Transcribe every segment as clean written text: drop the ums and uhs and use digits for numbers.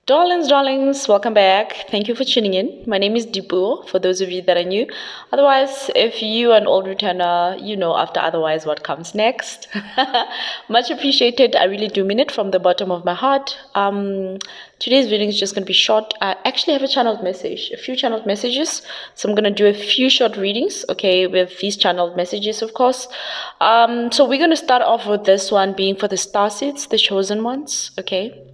Darlings, welcome back. Thank you for tuning in. My name is Dipu, for those of you that are new. Otherwise, if you are an old returner, you know after otherwise what comes next. Much appreciated. I really do mean it from the bottom of my heart. Today's video is just going to be short. I actually have a channeled message, a few channeled messages. So I'm going to do a few short readings, okay, with these channeled messages, of course. So we're going to start off with this one being for the star seeds, the chosen ones, okay.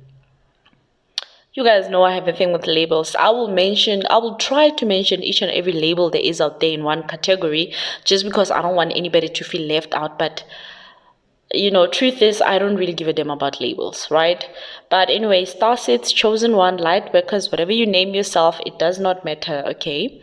You guys know I have a thing with labels. I will try to mention each and every label there is out there in one category just because I don't want anybody to feel left out. But, truth is, I don't really give a damn about labels, right? But anyway, star seeds, chosen one, light workers, whatever you name yourself, it does not matter, okay?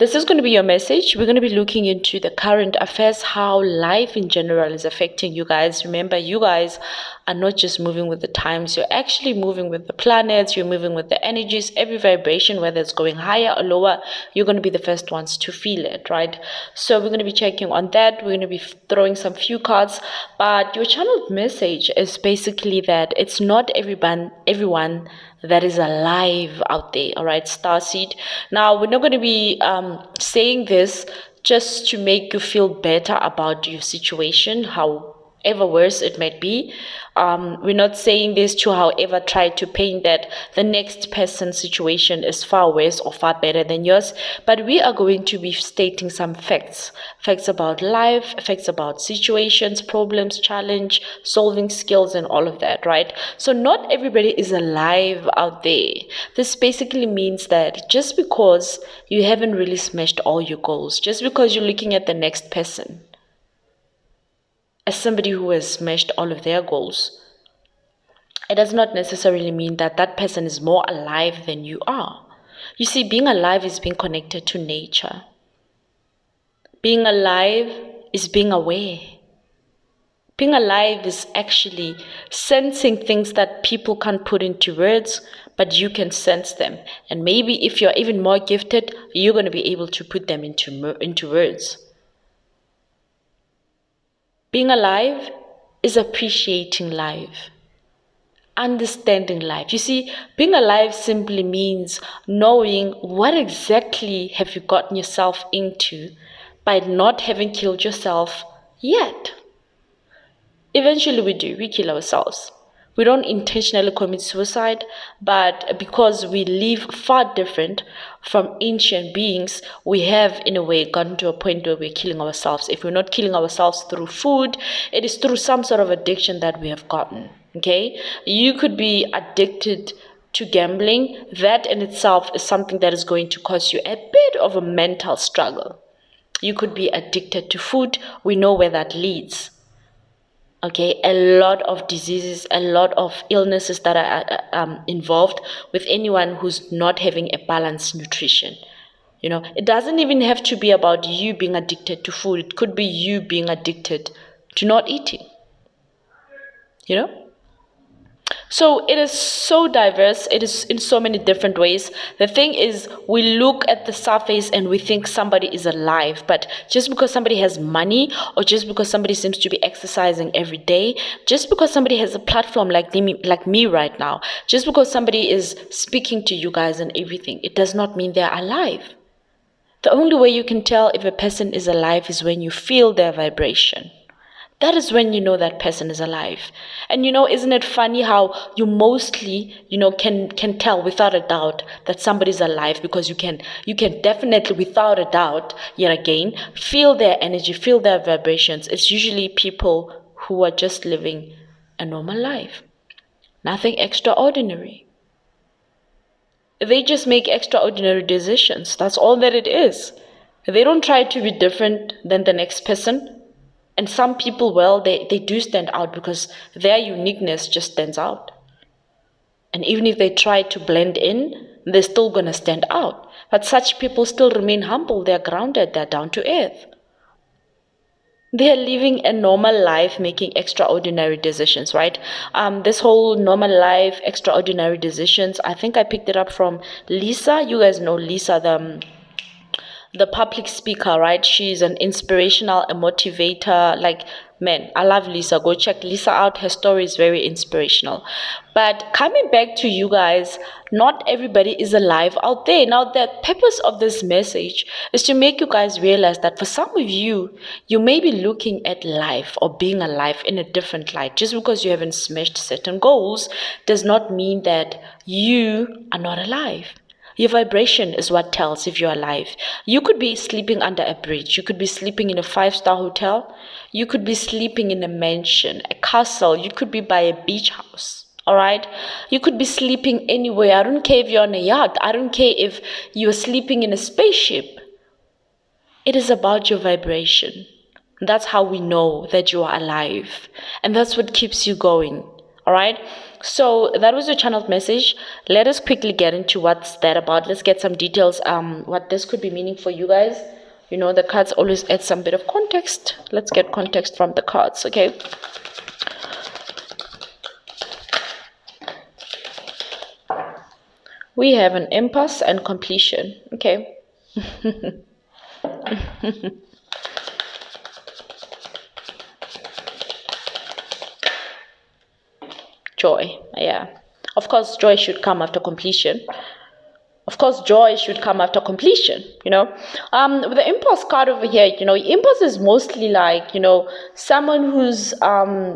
This is going to be your message. We're going to be looking into the current affairs, how life in general is affecting you guys. Remember, you guys are not just moving with the times. You're actually moving with the planets. You're moving with the energies. Every vibration, whether it's going higher or lower, you're going to be the first ones to feel it, right? So we're going to be checking on that. We're going to be throwing some few cards. But your channeled message is basically that it's not everyone that is alive out there, all right, starseed. Now we're not going to be saying this just to make you feel better about your situation, however worse it might be. We're not saying this to however try to paint that the next person's situation is far worse or far better than yours, but we are going to be stating some facts about life, facts about situations, problems, challenge, solving skills, and all of that, right? So not everybody is alive out there. This basically means that just because you haven't really smashed all your goals, just because you're looking at the next person as somebody who has smashed all of their goals, it does not necessarily mean that that person is more alive than you are. You see, being alive is being connected to nature. Being alive is being aware. Being alive is actually sensing things that people can't put into words, but you can sense them. And maybe if you're even more gifted, you're going to be able to put them into words. Being alive is appreciating life, understanding life. You see, being alive simply means knowing what exactly have you gotten yourself into by not having killed yourself yet. Eventually we kill ourselves. We don't intentionally commit suicide, but because we live far different from ancient beings, we have, in a way, gotten to a point where we're killing ourselves. If we're not killing ourselves through food, it is through some sort of addiction that we have gotten, okay? You could be addicted to gambling. That in itself is something that is going to cause you a bit of a mental struggle. You could be addicted to food. We know where that leads. Okay, a lot of diseases, a lot of illnesses that are involved with anyone who's not having a balanced nutrition. It doesn't even have to be about you being addicted to food. It could be you being addicted to not eating. So it is so diverse. It is in so many different ways. The thing is, we look at the surface and we think somebody is alive, but just because somebody has money, or just because somebody seems to be exercising every day, just because somebody has a platform like me right now, just because somebody is speaking to you guys and everything, it does not mean they're alive. The only way you can tell if a person is alive is when you feel their vibration. That is when you know that person is alive. And isn't it funny how you mostly, can tell without a doubt that somebody's alive, because you can definitely, without a doubt, yet again, feel their energy, feel their vibrations. It's usually people who are just living a normal life. Nothing extraordinary. They just make extraordinary decisions. That's all that it is. They don't try to be different than the next person. And some people, well, they do stand out because their uniqueness just stands out. And even if they try to blend in, they're still going to stand out. But such people still remain humble. They're grounded. They're down to earth. They are living a normal life, making extraordinary decisions, right? This whole normal life, extraordinary decisions, I think I picked it up from Lisa. You guys know Lisa, the public speaker, right? She's an inspirational, a motivator. Like, man, I love Lisa. Go check Lisa out. Her story is very inspirational. But coming back to you guys, not everybody is alive out there. Now, the purpose of this message is to make you guys realize that for some of you, you may be looking at life or being alive in a different light. Just because you haven't smashed certain goals does not mean that you are not alive. Your vibration is what tells if you're alive. You could be sleeping under a bridge. You could be sleeping in a 5-star hotel. You could be sleeping in a mansion, a castle. You could be by a beach house. All right. You could be sleeping anywhere. I don't care if you're on a yacht. I don't care if you're sleeping in a spaceship. It is about your vibration. That's how we know that you are alive. And that's what keeps you going. All right. So that was your channeled message. Let us quickly get into what's that about. Let's get some details. What this could be meaning for you guys. You know, the cards always add some bit of context. Let's get context from the cards. Okay. We have an impasse and completion. Okay. Joy. Yeah. Of course, joy should come after completion. Of course, joy should come after completion, you know. With the impulse card over here, you know, impulse is mostly like, you know, someone who's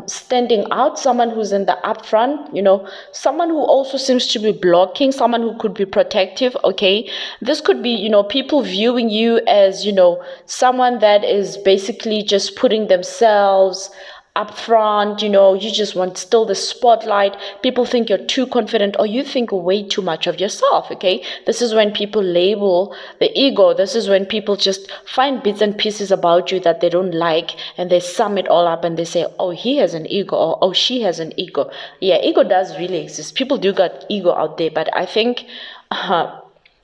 standing out, someone who's in the upfront, you know, someone who also seems to be blocking, someone who could be protective, okay. This could be, you know, people viewing you as, you know, someone that is basically just putting themselves up front, you know, you just want still the spotlight. People think you're too confident or you think way too much of yourself, okay? This is when people label the ego. This is when people just find bits and pieces about you that they don't like and they sum it all up and they say, oh, he has an ego or oh, she has an ego. Yeah, ego does really exist. People do got ego out there, but I think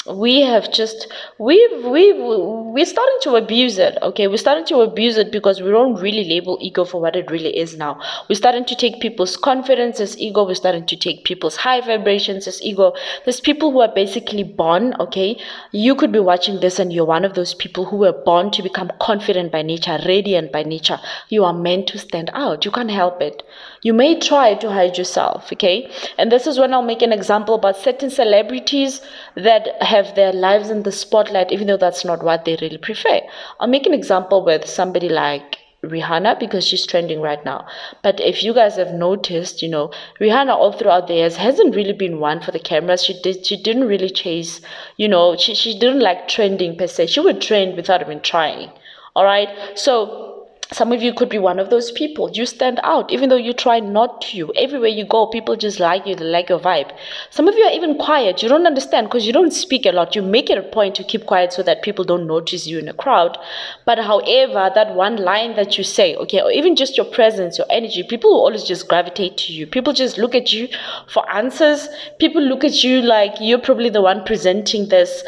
we have just we're starting to abuse it. Okay, we're starting to abuse it because we don't really label ego for what it really is now. We're starting to take people's confidence as ego. We're starting to take people's high vibrations as ego. There's people who are basically born, okay, you could be watching this and you're one of those people who were born to become confident by nature, radiant by nature. You are meant to stand out. You can't help it. You may try to hide yourself, okay? And this is when I'll make an example about certain celebrities that have their lives in the spotlight, even though that's not what they really prefer. I'll make an example with somebody like Rihanna because she's trending right now. But if you guys have noticed, you know, Rihanna all throughout the years hasn't really been one for the cameras. She didn't really chase, you know, she didn't like trending per se. She would trend without even trying. All right. So some of you could be one of those people. You stand out, even though you try not to. Everywhere you go, people just like you, they like your vibe. Some of you are even quiet. You don't understand because you don't speak a lot. You make it a point to keep quiet so that people don't notice you in a crowd. But however, that one line that you say, okay, or even just your presence, your energy, people will always just gravitate to you. People just look at you for answers. People look at you like you're probably the one presenting this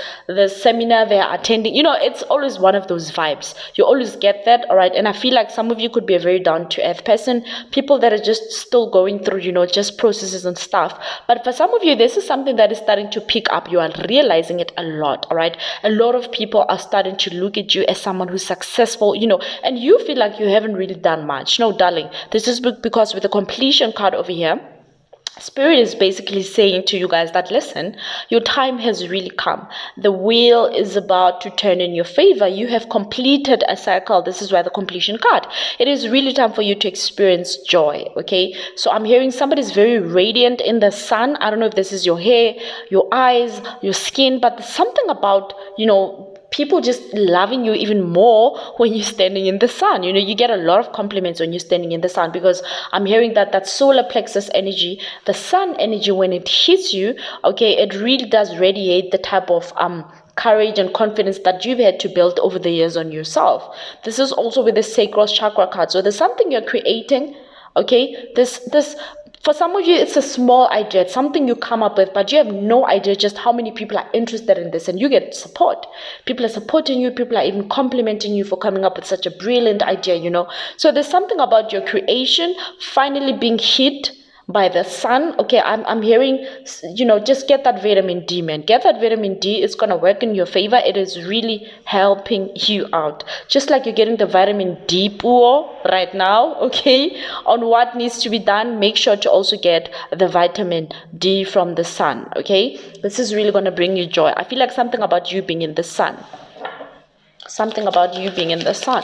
seminar they're attending. You know, it's always one of those vibes. You always get that, all right? And I feel like some of you could be a very down-to-earth person, people that are just still going through, you know, just processes and stuff. But for some of you, this is something that is starting to pick up. You are realizing it a lot, all right? A lot of people are starting to look at you as someone who's successful, you know, and you feel like you haven't really done much. No, darling, this is because with the completion card over here, Spirit is basically saying to you guys that, listen, your time has really come. The wheel is about to turn in your favor. You have completed a cycle. This is why the completion card. It is really time for you to experience joy, okay? So I'm hearing somebody's very radiant in the sun. I don't know if this is your hair, your eyes, your skin, but there's something about, you know, people just loving you even more when you're standing in the sun. You know, you get a lot of compliments when you're standing in the sun because I'm hearing that solar plexus energy, the sun energy, when it hits you, okay, it really does radiate the type of courage and confidence that you've had to build over the years on yourself. This is also with the sacral chakra card. So there's something you're creating, okay? This for some of you, it's a small idea. It's something you come up with, but you have no idea just how many people are interested in this, and you get support. People are supporting you. People are even complimenting you for coming up with such a brilliant idea, you know. So there's something about your creation finally being hit, by the sun. Okay, I'm hearing, just get that vitamin D, man. Get that vitamin D. It's gonna work in your favor. It is really helping you out, just like you're getting the vitamin D pool right now. Okay, on what needs to be done, make sure to also get the vitamin D from the sun. Okay, this is really gonna bring you joy. I feel like something about you being in the sun. Something about you being in the sun.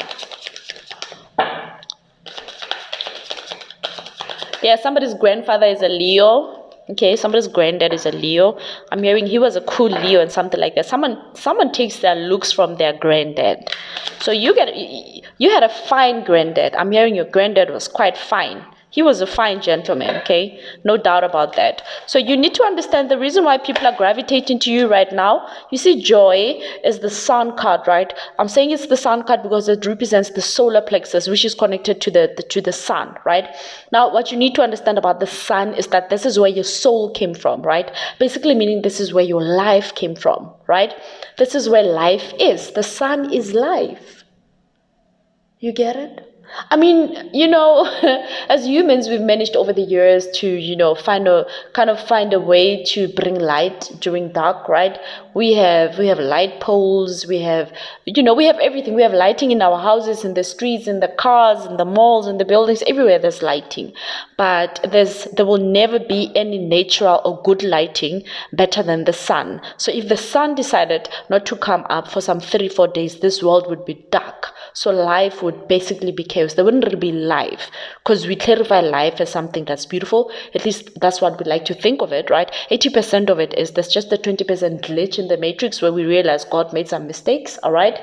Yeah, somebody's grandfather is a Leo. Okay, somebody's granddad is a Leo. I'm hearing he was a cool Leo and something like that. Someone takes their looks from their granddad. So you had a fine granddad. I'm hearing your granddad was quite fine. He was a fine gentleman, okay? No doubt about that. So you need to understand the reason why people are gravitating to you right now. You see, joy is the sun card, right? I'm saying it's the sun card because it represents the solar plexus, which is connected to the sun, right? Now, what you need to understand about the sun is that this is where your soul came from, right? Basically meaning this is where your life came from, right? This is where life is. The sun is life. You get it? I mean, as humans, we've managed over the years to, find a way to bring light during dark, right? We have light poles, we have everything. We have lighting in our houses, in the streets, in the cars, in the malls, in the buildings, everywhere there's lighting. But there will never be any natural or good lighting better than the sun. So if the sun decided not to come up for some 3-4 days, this world would be dark. So life would basically be chaos. There wouldn't really be life, because we clarify life as something that's beautiful. At least that's what we like to think of it, right? 80% of it is there's just the 20% glitch in the matrix where we realize God made some mistakes, all right?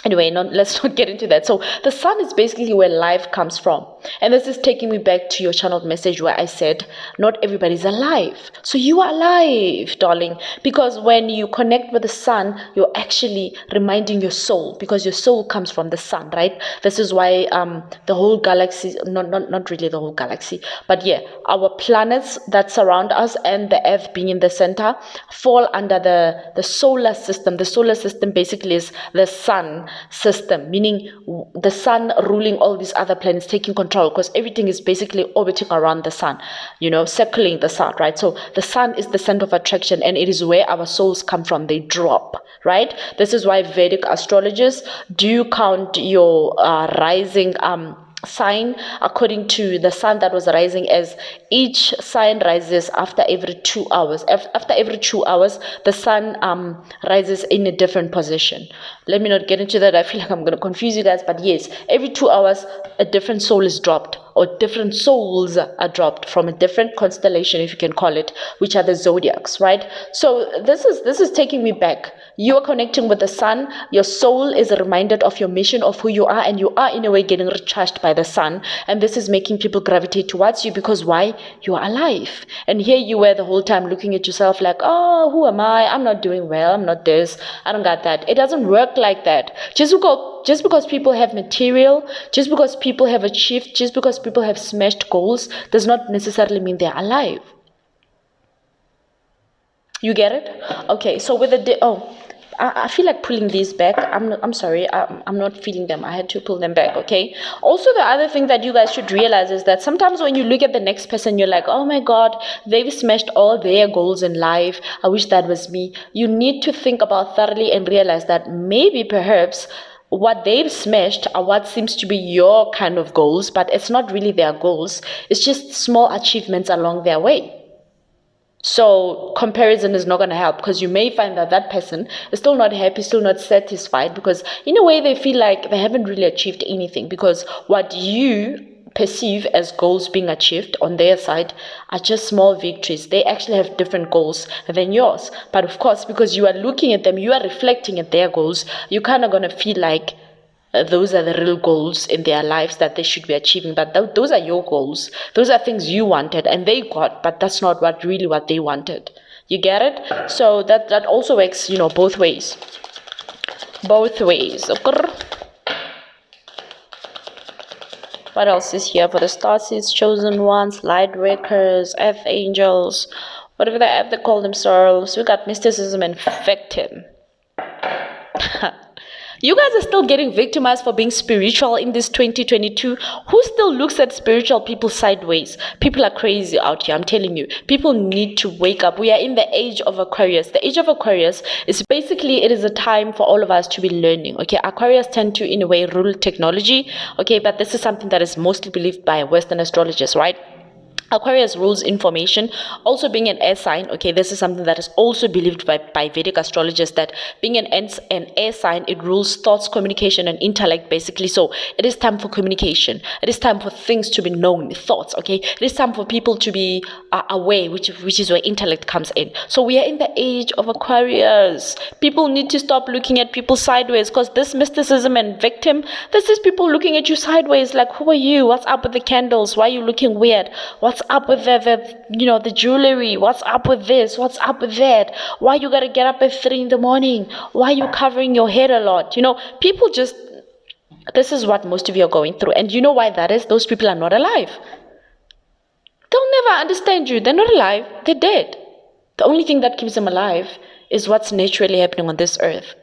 Anyway, let's not get into that. So the sun is basically where life comes from. And this is taking me back to your channeled message where I said, not everybody's alive. So you are alive, darling. Because when you connect with the sun, you're actually reminding your soul, because your soul comes from the sun, right? This is why the whole galaxy, not really the whole galaxy, but yeah, our planets that surround us and the Earth being in the center fall under the solar system. The solar system basically is the sun system, meaning the sun ruling all these other planets, taking control, because everything is basically orbiting around the sun, circling the sun, right? So the sun is the center of attraction, and it is where our souls come from. They drop, right? This is why Vedic astrologers do count your rising sign according to the sun that was rising, as each sign rises after every 2 hours. After every 2 hours, the sun rises in a different position. Let me not get into that. I feel like I'm going to confuse you guys, but yes, every 2 hours, a different soul is dropped, or different souls are dropped from a different constellation, if you can call it, which are the zodiacs, right? So this is taking me back. You are connecting with the sun. Your soul is reminded of your mission, of who you are, and you are in a way getting recharged by the sun. And this is making people gravitate towards you, because why? You are alive. And here you were the whole time looking at yourself like, oh, who am I? I'm not doing well. I'm not this. I don't got that. It doesn't work like that. Just because people have material, just because people have achieved, just because people have smashed goals, does not necessarily mean they're alive. You get it? Okay, so with I feel like pulling these back. I'm sorry. I'm not feeling them. I had to pull them back, okay? Also, the other thing that you guys should realize is that sometimes when you look at the next person, you're like, oh my God, they've smashed all their goals in life. I wish that was me. You need to think about thoroughly and realize that maybe perhaps what they've smashed are what seems to be your kind of goals, but it's not really their goals. It's just small achievements along their way. So comparison is not going to help, because you may find that that person is still not happy, still not satisfied, because in a way they feel like they haven't really achieved anything, because what you perceive as goals being achieved on their side are just small victories. They actually have different goals than yours. But of course, because you are looking at them, you are reflecting at their goals, you're kind of going to feel like those are the real goals in their lives that they should be achieving. But those are your goals. Those are things you wanted and they got, but that's not what they wanted. You get it? So that also works, both ways. Both ways. Okay? What else is here for the starseeds, chosen ones, light workers, earth angels, whatever they call themselves? We got mysticism and victim. You guys are still getting victimized for being spiritual in this 2022. Who still looks at spiritual people sideways? People are crazy out here, I'm telling you. People need to wake up. We are in the age of Aquarius. The age of Aquarius is basically, it is a time for all of us to be learning. Okay, Aquarius tend to, in a way, rule technology. Okay, but this is something that is mostly believed by Western astrologers, right? Aquarius rules information. Also being an air sign, okay, this is something that is also believed by Vedic astrologers, that being an air sign, it rules thoughts, communication, and intellect, basically. So it is time for communication. It is time for things to be known, thoughts, okay? It is time for people to be aware, which is where intellect comes in. So we are in the age of Aquarius. People need to stop looking at people sideways, because this mysticism and victim, this is people looking at you sideways, like, who are you? What's up with the candles? Why are you looking weird? What's up with the jewelry? What's up with this? What's up with that? Why you gotta get up at 3 in the morning? Why are you covering your head a lot? People just, this is what most of you are going through. And you know why that is? Those people are not alive. They'll never understand you. They're not alive. They're dead. The only thing that keeps them alive is what's naturally happening on this earth.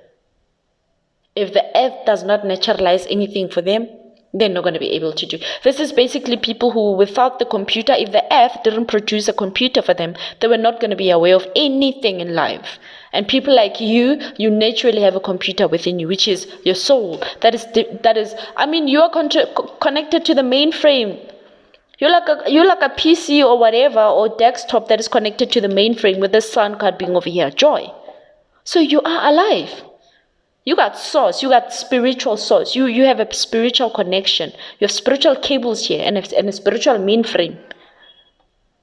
If the earth does not naturalize anything for them, they're not going to be able to do. This is basically people who, without the computer, if the earth didn't produce a computer for them, they were not going to be aware of anything in life. And people like you naturally have a computer within you, which is your soul. That is, you are connected to the mainframe. You're like a PC or whatever, or desktop that is connected to the mainframe, with the sun card being over here, joy. So you are alive. You got source, you got spiritual source, you have a spiritual connection, you have spiritual cables here and a spiritual mainframe.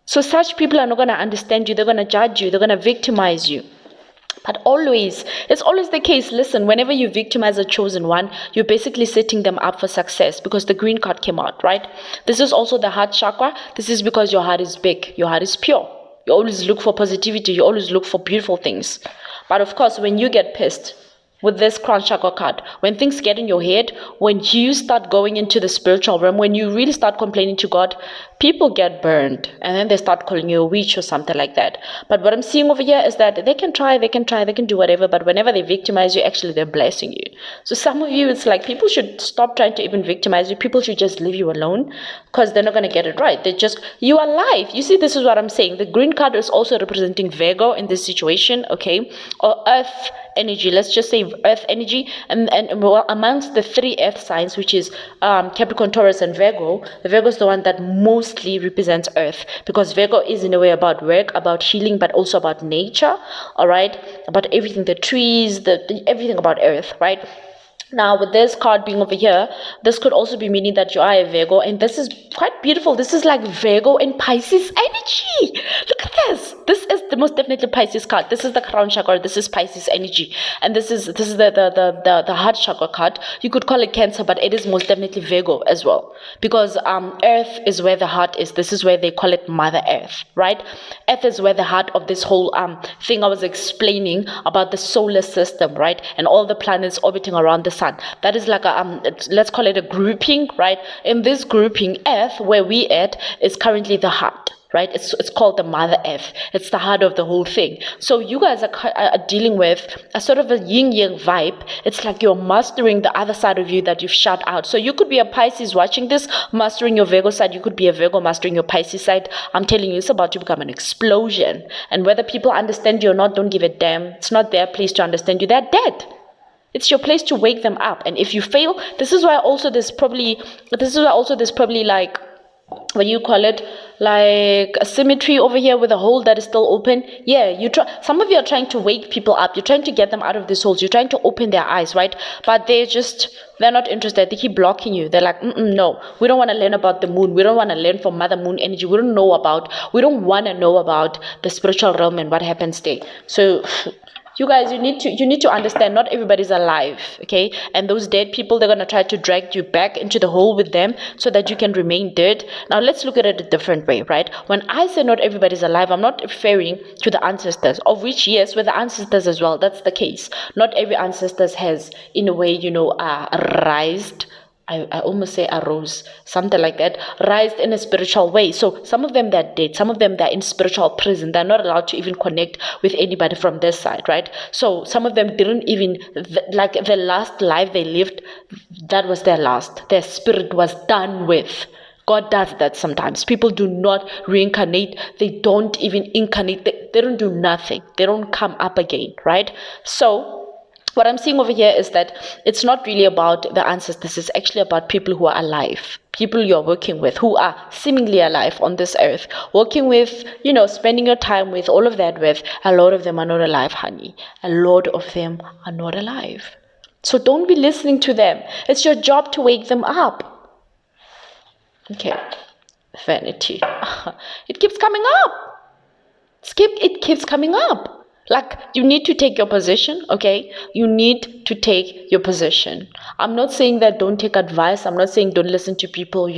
So such people are not going to understand you, they're going to judge you, they're going to victimize you. But it's always the case, listen, whenever you victimize a chosen one, you're basically setting them up for success, because the green card came out, right? This is also the heart chakra. This is because your heart is big, your heart is pure. You always look for positivity, you always look for beautiful things. But of course, when you get pissed, with this crown chakra card, when things get in your head, when you start going into the spiritual realm, when you really start complaining to God, people get burned, and then they start calling you a witch or something like that. But what I'm seeing over here is that they can do whatever, but whenever they victimize you, actually they're blessing you. So some of you, it's like people should stop trying to even victimize you. People should just leave you alone, because they're not going to get it right. You are alive. You see, this is what I'm saying. The green card is also representing Virgo in this situation, okay, or earth energy. Let's just say earth energy, and amongst the 3 earth signs, which is Capricorn, Taurus, and Virgo, the Virgo is the one that mostly represents earth, because Virgo is in a way about work, about healing, but also about nature, all right, about everything, the trees, everything about earth, right? Now, with this card being over here, this could also be meaning that you are a Virgo, and this is quite beautiful. This is like Virgo and Pisces energy. Look at this. This is the most definitely Pisces card. This is the crown chakra. This is Pisces energy, and this is the heart chakra card. You could call it Cancer, but it is most definitely Virgo as well, because Earth is where the heart is. This is where they call it Mother Earth, right? Earth is where the heart of this whole thing I was explaining about the solar system, right, and all the planets orbiting around the sun. That is like let's call it a grouping, right? In this grouping, Earth, where we at, is currently the heart, right? It's called the Mother Earth. It's the heart of the whole thing. So you guys are dealing with a sort of a yin-yang vibe. It's like you're mastering the other side of you that you've shut out. So you could be a Pisces watching this, mastering your Virgo side. You could be a Virgo mastering your Pisces side. I'm telling you, it's about to become an explosion. And whether people understand you or not, don't give a damn. It's not their place to understand you. They're dead. It's your place to wake them up. And if you fail, this is why also there's probably like, what do you call it, like a symmetry over here with a hole that is still open. Yeah, some of you are trying to wake people up. You're trying to get them out of these holes. You're trying to open their eyes, right? But they're not interested. They keep blocking you. They're like, no, we don't want to learn about the moon. We don't want to learn from Mother Moon energy. We don't want to know about the spiritual realm and what happens there. So you guys, you need to understand, not everybody's alive, okay? And those dead people, they're going to try to drag you back into the hole with them so that you can remain dead. Now, let's look at it a different way, right? When I say not everybody's alive, I'm not referring to the ancestors, of which, yes, with the ancestors as well, that's the case. Not every ancestors has, in a way, rised I almost say arose, something like that, rise in a spiritual way. So some of them, they're dead, some of them, they're in spiritual prison, they're not allowed to even connect with anybody from this side, right? So some of them didn't even, like the last life they lived, that was their last. Their spirit was done with. God does that sometimes. People do not reincarnate. They don't even incarnate. They don't do nothing. They don't come up again, right? So what I'm seeing over here is that it's not really about the ancestors. It's actually about people who are alive. People you're working with who are seemingly alive on this earth. Working with, spending your time with, all of that with. A lot of them are not alive, honey. A lot of them are not alive. So don't be listening to them. It's your job to wake them up. Okay, vanity. It keeps coming up. It keeps coming up. Like, you need to take your position, okay? You need to take your position. I'm not saying that don't take advice. I'm not saying don't listen to people,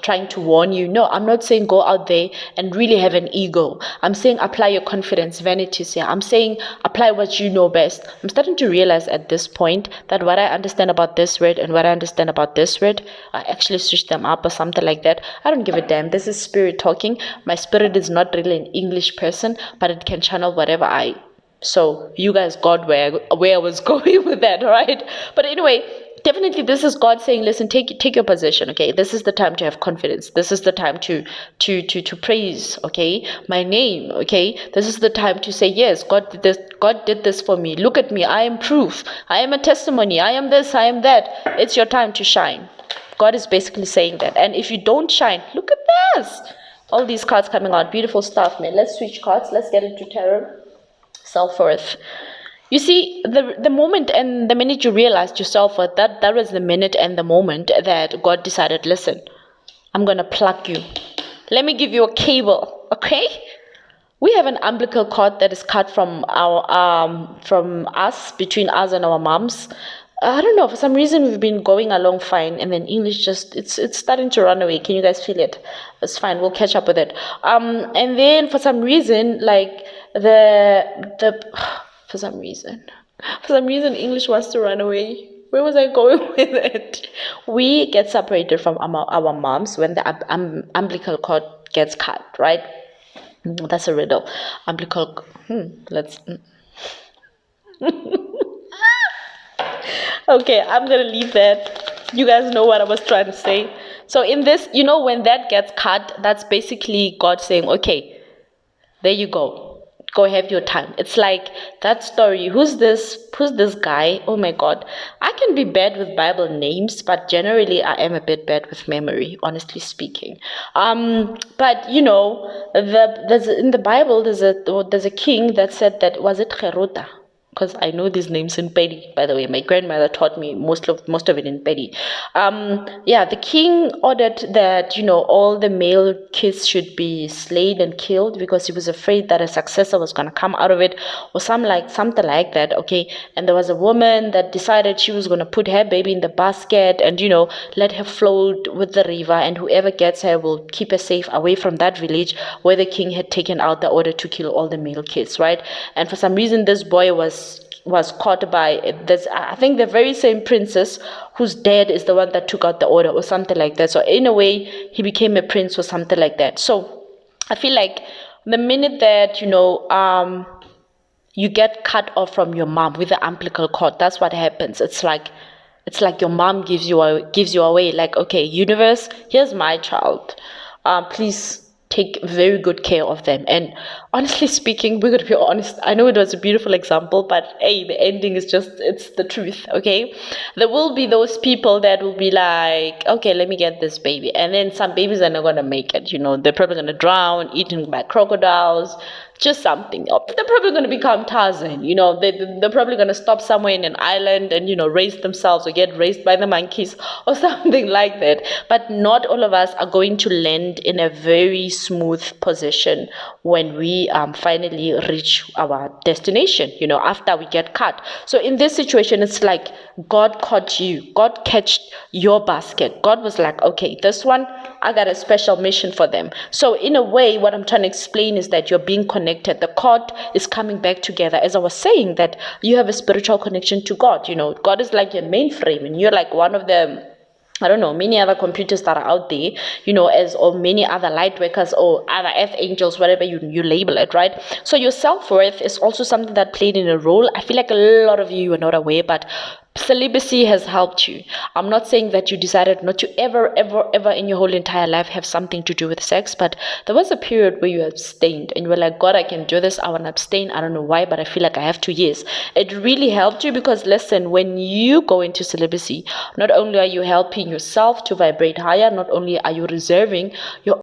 trying to warn you. No, I'm not saying go out there and really have an ego. I'm saying apply your confidence, vanity. I'm saying apply what you know best. I'm starting to realize at this point that what I understand about this word and what I understand about this word, I actually switch them up or something like that. I don't give a damn. This is spirit talking. My spirit is not really an English person, but it can channel whatever So you guys got where I was going with that, right? But anyway, definitely this is God saying, listen, take your position, okay? This is the time to have confidence. This is the time to praise, okay? My name, okay? This is the time to say, yes, God did this for me. Look at me. I am proof. I am a testimony. I am this, I am that. It's your time to shine. God is basically saying that. And if you don't shine, look at this. All these cards coming out. Beautiful stuff, man. Let's switch cards. Let's get into tarot. Self-worth. You see, the moment and the minute you realized your self-worth, that was the minute and the moment that God decided, listen, I'm gonna plug you. Let me give you a cable, okay? We have an umbilical cord that is cut from us, between us and our moms. I don't know, for some reason we've been going along fine, and then English just it's starting to run away. Can you guys feel it? It's fine, we'll catch up with it. And then for some reason, like for some reason English wants to run away. Where was I going with it? We get separated from our moms when the umbilical cord gets cut, right? That's a riddle. Umbilical. Let's. Okay, I'm gonna leave that. You guys know what I was trying to say. So in this, when that gets cut, that's basically God saying, okay, there you go. Go have your time. It's like that story. Who's this guy? Oh my God. I can be bad with Bible names, but generally I am a bit bad with memory, honestly speaking. But there's in the Bible there's a king that said that, was it Cheruta? Because I know these names in Pedi, by the way. My grandmother taught me most of it in Pedi. The king ordered that, all the male kids should be slain and killed because he was afraid that a successor was going to come out of it, or something like that, okay? And there was a woman that decided she was going to put her baby in the basket and, let her float with the river, and whoever gets her will keep her safe away from that village where the king had taken out the order to kill all the male kids, right? And for some reason, this boy was caught by this, I think the very same princess whose dad is the one that took out the order or something like that. So in a way, he became a prince or something like that. So I feel like the minute that, you get cut off from your mom with the umbilical cord, that's what happens. It's like your mom gives you away. Like, okay, universe, here's my child. Please take very good care of them. And honestly speaking, we're gonna be honest, I know it was a beautiful example, but hey, the ending is just, it's the truth, okay? There will be those people that will be like, okay, let me get this baby, and then some babies are not gonna make it. They're probably gonna drown, eaten by crocodiles, just something. They're probably going to become Tarzan. They're probably going to stop somewhere in an island and, raise themselves or get raised by the monkeys or something like that. But not all of us are going to land in a very smooth position when we finally reach our destination, after we get cut. So in this situation, it's like God caught you. God catched your basket. God was like, okay, this one, I got a special mission for them. So in a way, what I'm trying to explain is that you're being connected. The cord is coming back together. As I was saying, that you have a spiritual connection to God. God is like your mainframe, and you're like one of the I don't know, many other computers that are out there, as or many other light workers or other earth angels, whatever you label it, right? So your self-worth is also something that played in a role. I feel like a lot of you are not aware, but celibacy has helped you. I'm not saying that you decided not to ever in your whole entire life have something to do with sex, but there was a period where you abstained and you were like, God, I can do this, I want to abstain, I don't know why, but I feel like I have to. Yes, it really helped you, because listen, when you go into celibacy, not only are you helping yourself to vibrate higher, not only are you reserving, you're